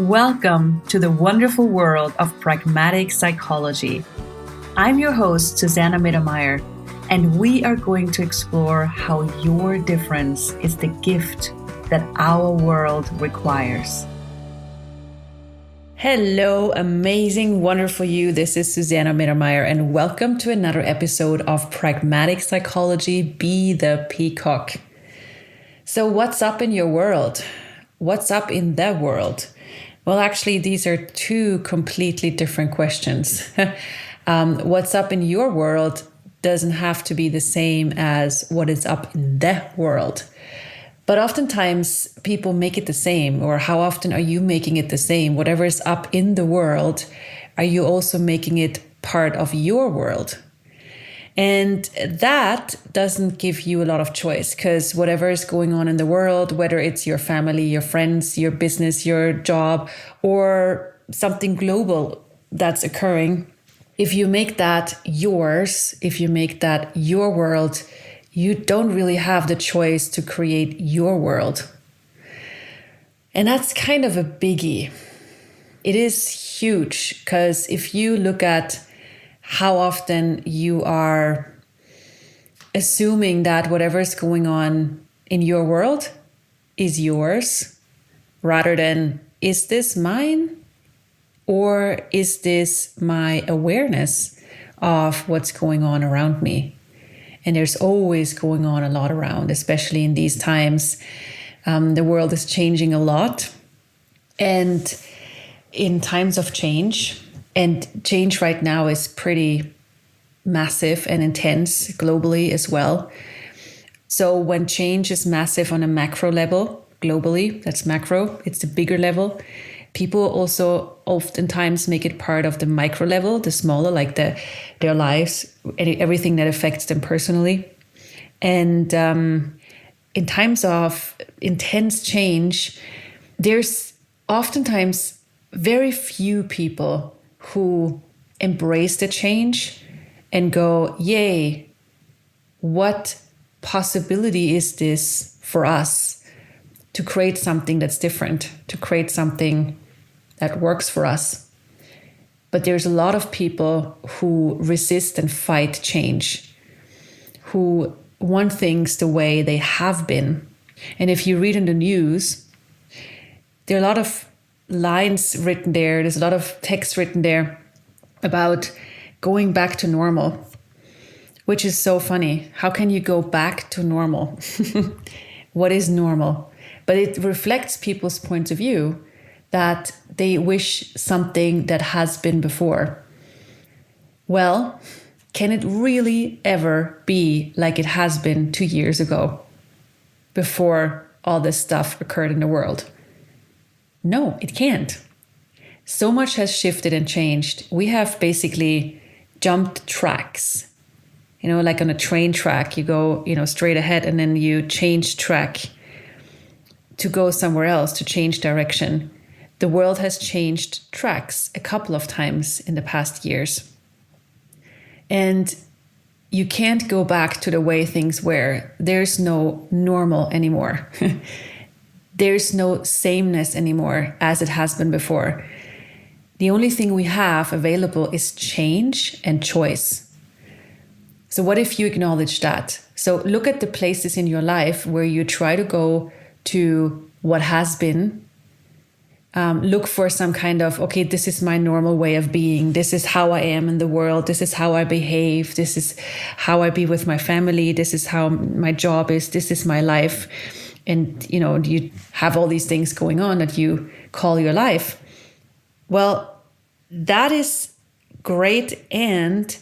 Welcome to the wonderful world of pragmatic psychology. I'm your host, Susanna Mittermaier, and we are going to explore how your difference is the gift that our world requires. Hello, amazing, wonderful you. This is Susanna Mittermaier, and welcome to another episode of Pragmatic Psychology, Be the Peacock. So what's up in your world? What's up in the world? Well, actually, these are two completely different questions. What's up in your world doesn't have to be the same as what is up in the world. But oftentimes people make it the same, or how often are you making it the same? Whatever is up in the world, are you also making it part of your world? And that doesn't give you a lot of choice, because whatever is going on in the world, whether it's your family, your friends, your business, your job, or something global that's occurring, if you make that yours, if you make that your world, you don't really have the choice to create your world. And that's kind of a biggie. It is huge, because if you look at how often you are assuming that whatever is going on in your world is yours, rather than, is this mine? Or is this my awareness of what's going on around me? And there's always going on a lot around, especially in these times. The world is changing a lot. And in times of change, and change right now is pretty massive and intense globally as well. So when change is massive on a macro level, globally, that's macro, it's the bigger level. People also oftentimes make it part of the micro level, the smaller, like their lives, everything that affects them personally. And in times of intense change, there's oftentimes very few people who embrace the change and go, yay, what possibility is this for us to create something that's different, to create something that works for us. But there's a lot of people who resist and fight change, who want things the way they have been. And if you read in the news, there are a lot of lines written there, there's a lot of text written there about going back to normal, which is so funny. How can you go back to normal? What is normal? But it reflects people's points of view that they wish something that has been before. Well, can it really ever be like it has been 2 years ago, before all this stuff occurred in the world? No, it can't. So much has shifted and changed. We have basically jumped tracks. Like on a train track, you go, straight ahead, and then you change track to go somewhere else, to change direction. The world has changed tracks a couple of times in the past years. And you can't go back to the way things were. There's no normal anymore. There's no sameness anymore as it has been before. The only thing we have available is change and choice. So what if you acknowledge that? So look at the places in your life where you try to go to what has been. Look for some kind of, okay, this is my normal way of being. This is how I am in the world. This is how I behave. This is how I be with my family. This is how my job is. This is my life. And, you have all these things going on that you call your life. Well, that is great. And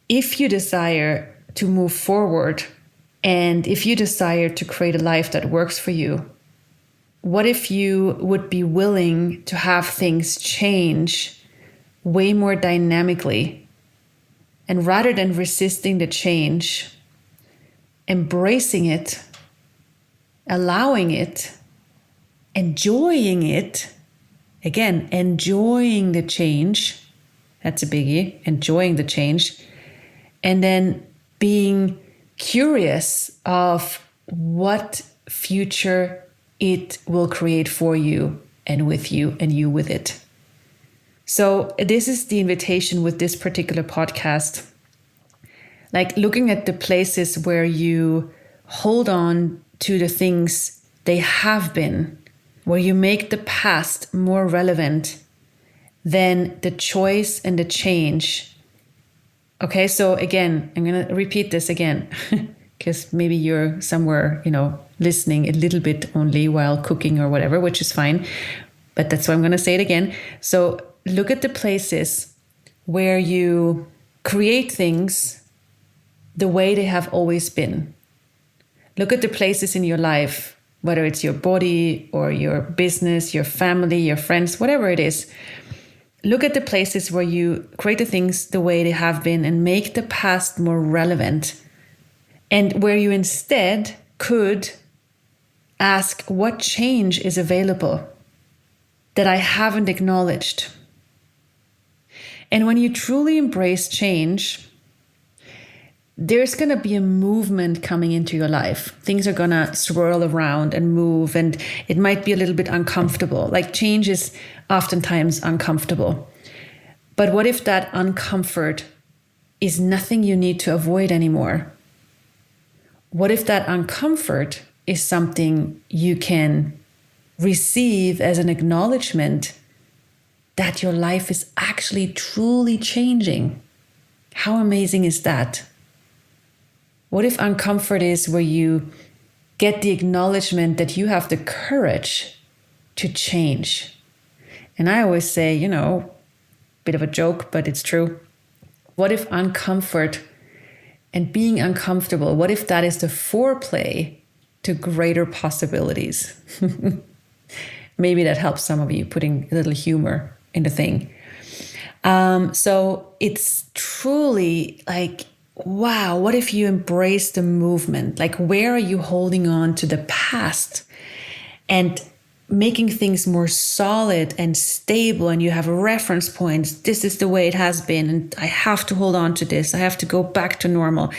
if you desire to move forward, and if you desire to create a life that works for you, what if you would be willing to have things change way more dynamically? And rather than resisting the change, embracing it, allowing it, enjoying it. Again, enjoying the change. That's a biggie, enjoying the change. And then being curious of what future it will create for you and with you and you with it. So this is the invitation with this particular podcast. Like looking at the places where you hold on to the things they have been, where you make the past more relevant than the choice and the change. Okay, so again, I'm going to repeat this again, because maybe you're somewhere, listening a little bit only while cooking or whatever, which is fine. But that's why I'm going to say it again. So look at the places where you create things the way they have always been. Look at the places in your life, whether it's your body or your business, your family, your friends, whatever it is. Look at the places where you create the things the way they have been and make the past more relevant. And where you instead could ask, what change is available that I haven't acknowledged? And when you truly embrace change, there's going to be a movement coming into your life. Things are going to swirl around and move, and it might be a little bit uncomfortable. Like change is oftentimes uncomfortable. But what if that uncomfort is nothing you need to avoid anymore? What if that uncomfort is something you can receive as an acknowledgement that your life is actually truly changing? How amazing is that? What if uncomfort is where you get the acknowledgement that you have the courage to change? And I always say, bit of a joke, but it's true. What if uncomfort and being uncomfortable, what if that is the foreplay to greater possibilities? Maybe that helps some of you, putting a little humor in the thing. So it's truly like, wow, what if you embrace the movement? Like, where are you holding on to the past and making things more solid and stable, and you have reference points? This is the way it has been, and I have to hold on to this. I have to go back to normal.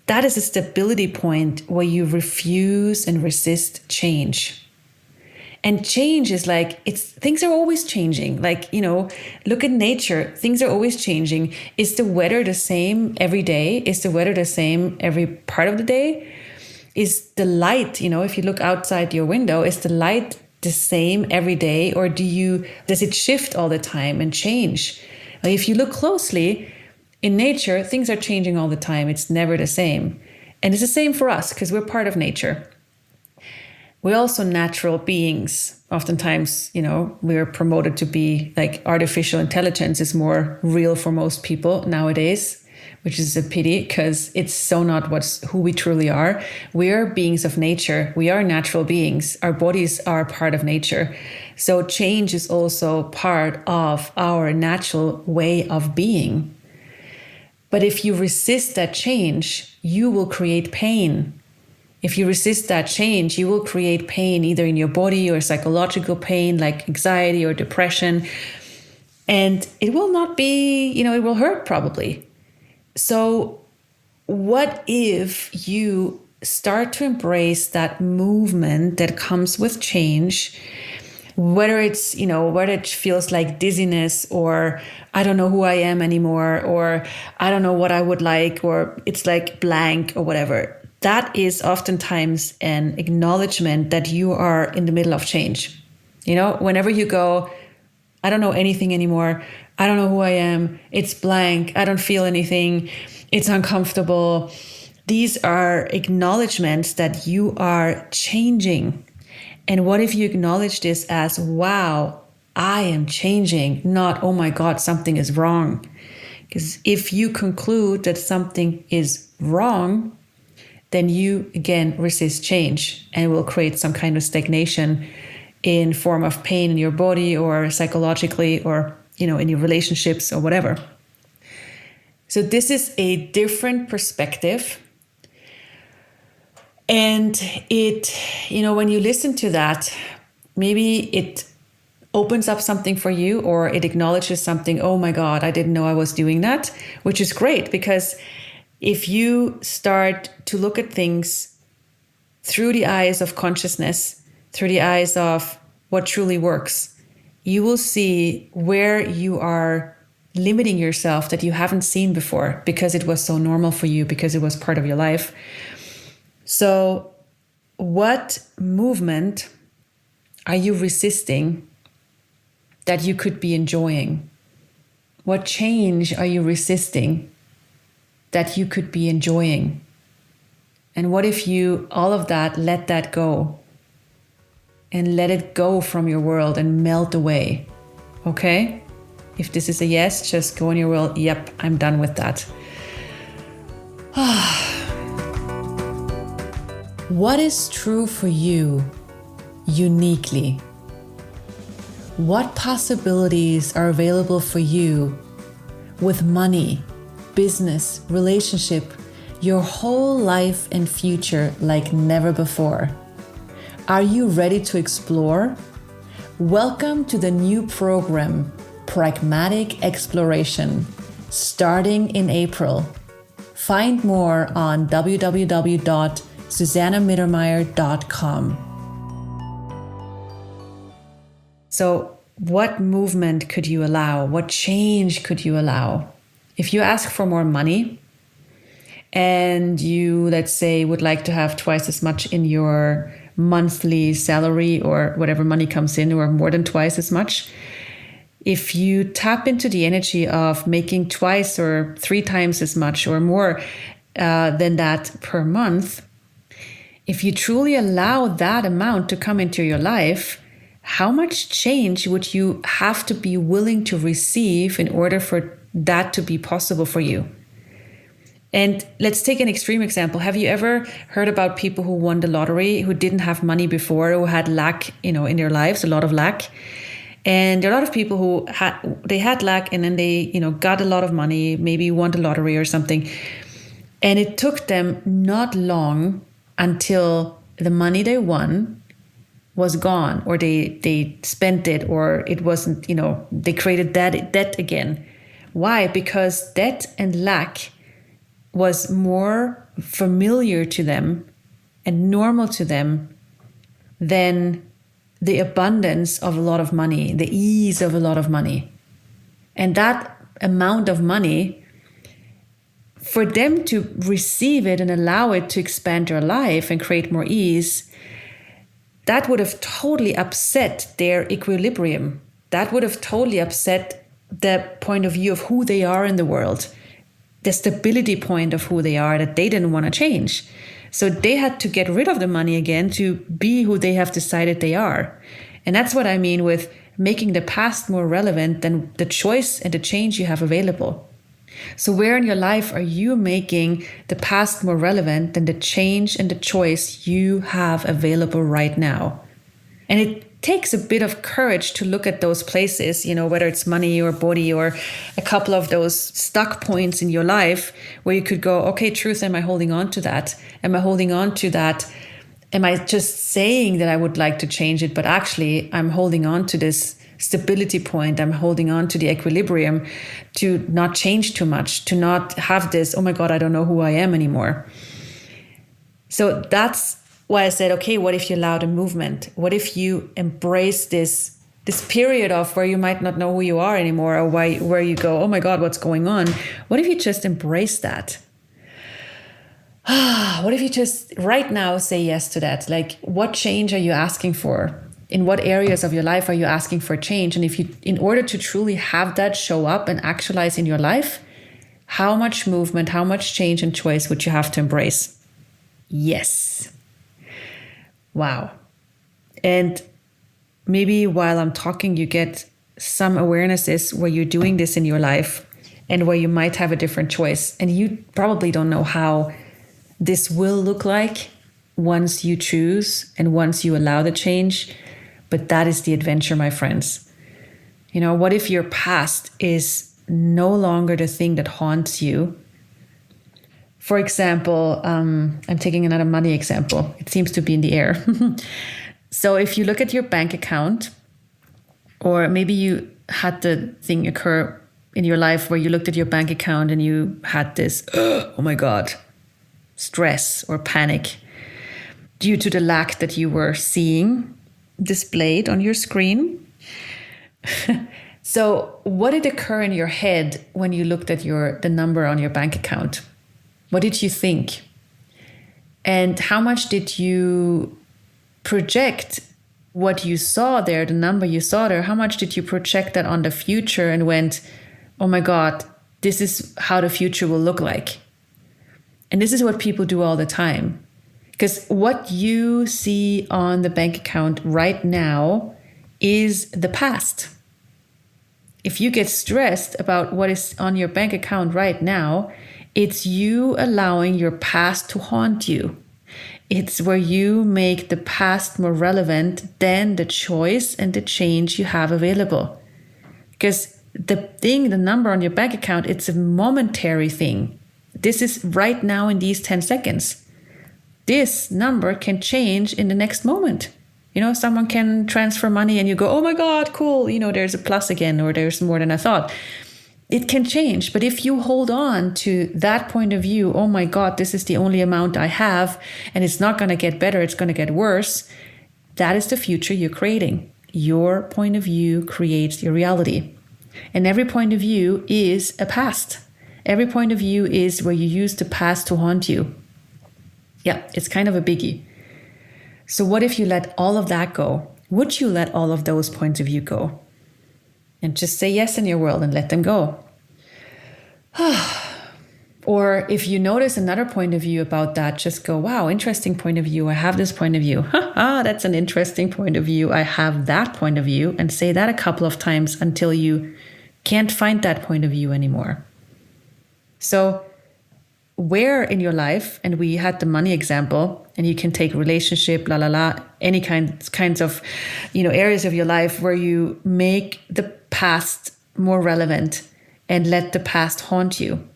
That is a stability point where you refuse and resist change. And change is like, things are always changing. Like, look at nature. Things are always changing. Is the weather the same every day? Is the weather the same every part of the day? Is the light, if you look outside your window, is the light the same every day? Or does it shift all the time and change? If you look closely in nature, things are changing all the time. It's never the same. And it's the same for us because we're part of nature. We're also natural beings. Oftentimes, we're promoted to be like artificial intelligence is more real for most people nowadays, which is a pity because it's so not who we truly are. We are beings of nature. We are natural beings. Our bodies are part of nature. So change is also part of our natural way of being. But if you resist that change, you will create pain. If you resist that change, you will create pain either in your body or psychological pain like anxiety or depression. And it will not be, it will hurt probably. So what if you start to embrace that movement that comes with change, whether it's, whether it feels like dizziness or I don't know who I am anymore, or I don't know what I would like, or it's like blank or whatever. That is oftentimes an acknowledgement that you are in the middle of change. Whenever you go, I don't know anything anymore. I don't know who I am. It's blank. I don't feel anything. It's uncomfortable. These are acknowledgements that you are changing. And what if you acknowledge this as, wow, I am changing, not, oh my God, something is wrong. Because if you conclude that something is wrong, then you again resist change and it will create some kind of stagnation in form of pain in your body or psychologically or, in your relationships or whatever. So this is a different perspective. And it, when you listen to that, maybe it opens up something for you or it acknowledges something. Oh my God, I didn't know I was doing that, which is great because if you start to look at things through the eyes of consciousness, through the eyes of what truly works. You will see where you are limiting yourself that you haven't seen before because it was so normal for you, because it was part of your life. So, what movement are you resisting that you could be enjoying? What change are you resisting that you could be enjoying? And what if you, all of that, let that go and let it go from your world and melt away? Okay? If this is a yes, just go in your world. Yep, I'm done with that. What is true for you uniquely? What possibilities are available for you with money, business, relationship, your whole life and future like never before? Are you ready to explore? Welcome to the new program, Pragmatic Exploration, starting in April. Find more on www.susannammittermaier.com. So, what movement could you allow? What change could you allow? If you ask for more money and you, let's say, would like to have twice as much in your monthly salary or whatever money comes in, or more than twice as much, if you tap into the energy of making twice or 3 times as much or more than that per month, if you truly allow that amount to come into your life, how much change would you have to be willing to receive in order for that to be possible for you? And let's take an extreme example. Have you ever heard about people who won the lottery, who didn't have money before, who had lack, in their lives, a lot of lack? And there are a lot of people who had lack, and then they, got a lot of money, maybe won the lottery or something. And it took them not long until the money they won was gone, or they spent it, or it wasn't, they created debt again. Why? Because debt and lack was more familiar to them and normal to them than the abundance of a lot of money, the ease of a lot of money. And that amount of money, for them to receive it and allow it to expand their life and create more ease, that would have totally upset their equilibrium. That would have totally upset the point of view of who they are in the world, the stability point of who they are that they didn't want to change. So they had to get rid of the money again to be who they have decided they are. And that's what I mean with making the past more relevant than the choice and the change you have available. So where in your life are you making the past more relevant than the change and the choice you have available right now? And it takes a bit of courage to look at those places, whether it's money or body or a couple of those stuck points in your life where you could go, okay, truth, am I holding on to that? Am I holding on to that? Am I just saying that I would like to change it, but actually I'm holding on to this stability point. I'm holding on to the equilibrium to not change too much, to not have this, oh my God, I don't know who I am anymore. So that's why I said, okay, what if you allow the movement? What if you embrace this period of where you might not know who you are anymore, or where you go, oh my God, what's going on? What if you just embrace that? What if you just right now say yes to that? Like, what change are you asking for? In what areas of your life are you asking for change? And in order to truly have that show up and actualize in your life, how much movement, how much change and choice would you have to embrace? Yes. Wow. And maybe while I'm talking, you get some awarenesses where you're doing this in your life and where you might have a different choice. And you probably don't know how this will look like once you choose and once you allow the change. But that is the adventure, my friends. What if your past is no longer the thing that haunts you? For example, I'm taking another money example. It seems to be in the air. So if you look at your bank account, or maybe you had the thing occur in your life where you looked at your bank account and you had this, oh my God, stress or panic due to the lack that you were seeing. displayed on your screen. So what did occur in your head when you looked at the number on your bank account? What did you think? And how much did you project what you saw there, the number you saw there? How much did you project that on the future and went, oh my God, this is how the future will look like? And this is what people do all the time. Because what you see on the bank account right now is the past. If you get stressed about what is on your bank account right now, it's you allowing your past to haunt you. It's where you make the past more relevant than the choice and the change you have available. Because the number on your bank account, it's a momentary thing. This is right now in these 10 seconds. This number can change in the next moment. Someone can transfer money and you go, oh my God, cool. There's a plus again, or there's more than I thought. It can change. But if you hold on to that point of view, oh my God, this is the only amount I have and it's not going to get better, it's going to get worse. That is the future you're creating. Your point of view creates your reality. And every point of view is a past. Every point of view is where you use the past to haunt you. Yeah, it's kind of a biggie. So what if you let all of that go? Would you let all of those points of view go? And just say yes in your world and let them go. Or if you notice another point of view about that, just go, wow, interesting point of view. I have this point of view. That's an interesting point of view. I have that point of view. And say that a couple of times until you can't find that point of view anymore. So where in your life, and we had the money example, and you can take relationship, any kinds of, areas of your life where you make the past more relevant and let the past haunt you.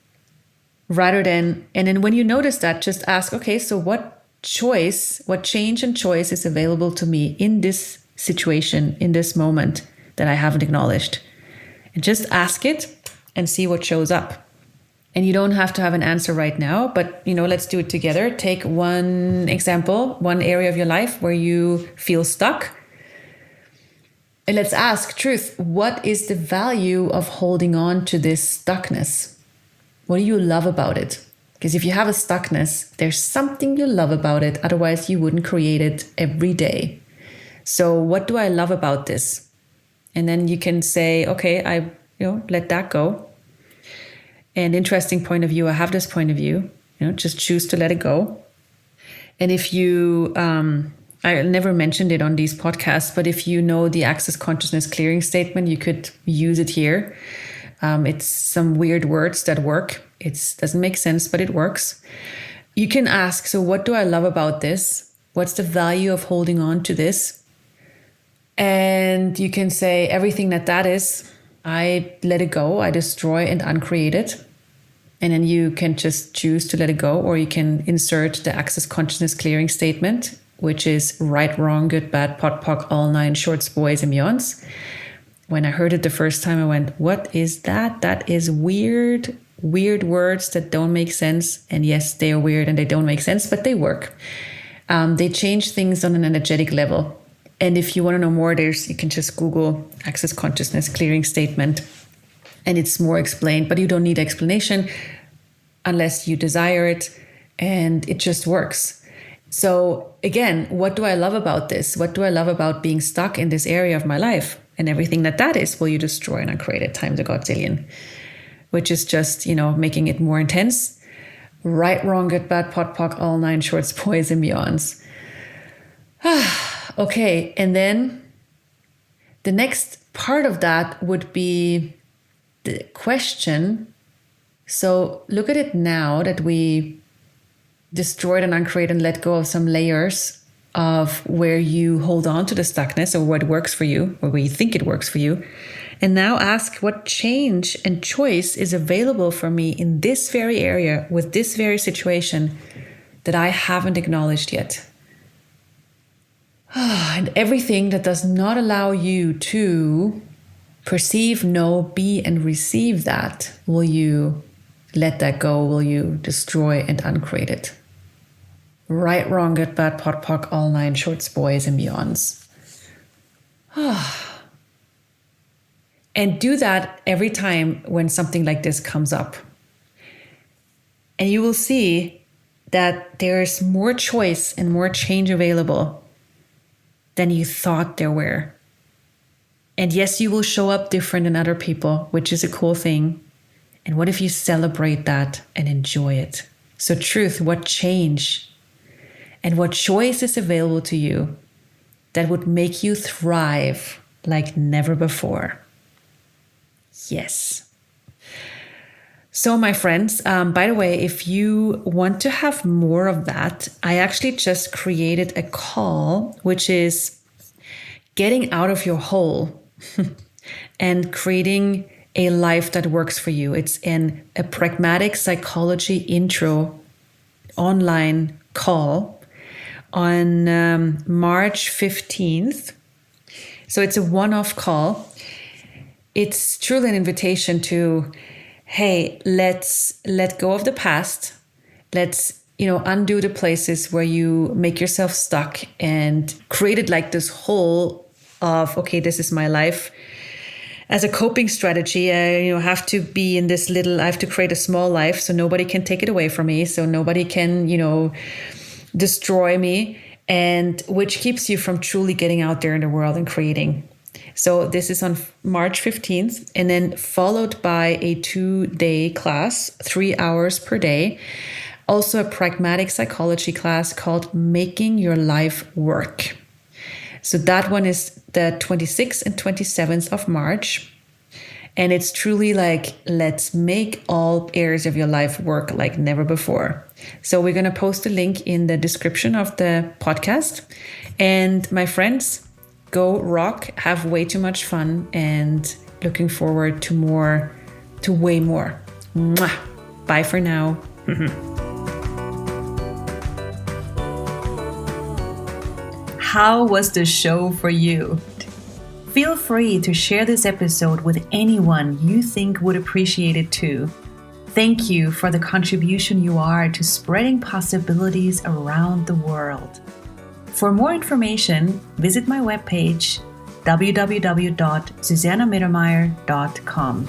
And then when you notice that, just ask, okay, so what change and choice is available to me in this situation, in this moment that I haven't acknowledged? And just ask it and see what shows up. And you don't have to have an answer right now, but let's do it together. Take one example, one area of your life where you feel stuck. And let's ask, truth, what is the value of holding on to this stuckness? What do you love about it? Because if you have a stuckness, there's something you love about it. Otherwise, you wouldn't create it every day. So what do I love about this? And then you can say, okay, I let that go. An interesting point of view, I have this point of view, just choose to let it go. And if you, I never mentioned it on these podcasts, but if you know the Access Consciousness Clearing Statement, you could use it here. It's some weird words that work. It doesn't make sense, but it works. You can ask, so what do I love about this? What's the value of holding on to this? And you can say everything that is, I let it go, I destroy and uncreate it. And then you can just choose to let it go, or you can insert the Access Consciousness Clearing Statement, which is right, wrong, good, bad, pot, pock, all nine, shorts, boys, and beyonds. When I heard it the first time, I went, what is that? That is weird words that don't make sense. And yes, they are weird and they don't make sense, but they work. They change things on an energetic level. And if you want to know more, you can just Google Access Consciousness Clearing Statement, and it's more explained, but you don't need explanation unless you desire it, and it just works. So again, what do I love about this? What do I love about being stuck in this area of my life? And everything that is, will you destroy and uncreate it times a godzillion, which is just, making it more intense. Right, wrong, good, bad, pot, pock, all nine, shorts, boys, and beyonds. Okay, and then the next part of that would be the question. So look at it now that we destroyed and uncreated and let go of some layers of where you hold on to the stuckness or what works for you or where you think it works for you. And now ask what change and choice is available for me in this very area with this very situation that I haven't acknowledged yet. And everything that does not allow you to perceive, know, be, and receive that, will you let that go? Will you destroy and uncreate it? Right, wrong, good, bad, pot, pock, all nine, shorts, boys, and beyonds. And do that every time when something like this comes up. And you will see that there's more choice and more change available than you thought there were. And yes, you will show up different than other people, which is a cool thing. And what if you celebrate that and enjoy it? So truth, what change and what choice is available to you that would make you thrive like never before? Yes. So my friends, by the way, if you want to have more of that, I actually just created a call, which is getting out of your hole and creating a life that works for you. It's a pragmatic psychology intro online call on March 15th. So it's a one-off call. It's truly an invitation to, hey, let's let go of the past. Let's, undo the places where you make yourself stuck and created like this hole of, okay, this is my life. As a coping strategy, I have to be in this I have to create a small life so nobody can take it away from me. So nobody can, destroy me, and which keeps you from truly getting out there in the world and creating. So this is on March 15th, and then followed by a 2-day class, 3 hours per day. Also a pragmatic psychology class called Making Your Life Work. So that one is the 26th and 27th of March. And it's truly like, let's make all areas of your life work like never before. So we're going to post a link in the description of the podcast. And my friends, go rock, have way too much fun, and looking forward to way more. Mwah. Bye for now. How was the show for you? Feel free to share this episode with anyone you think would appreciate it too. Thank you for the contribution you are to spreading possibilities around the world. For more information, visit my webpage www.susannamittermaier.com.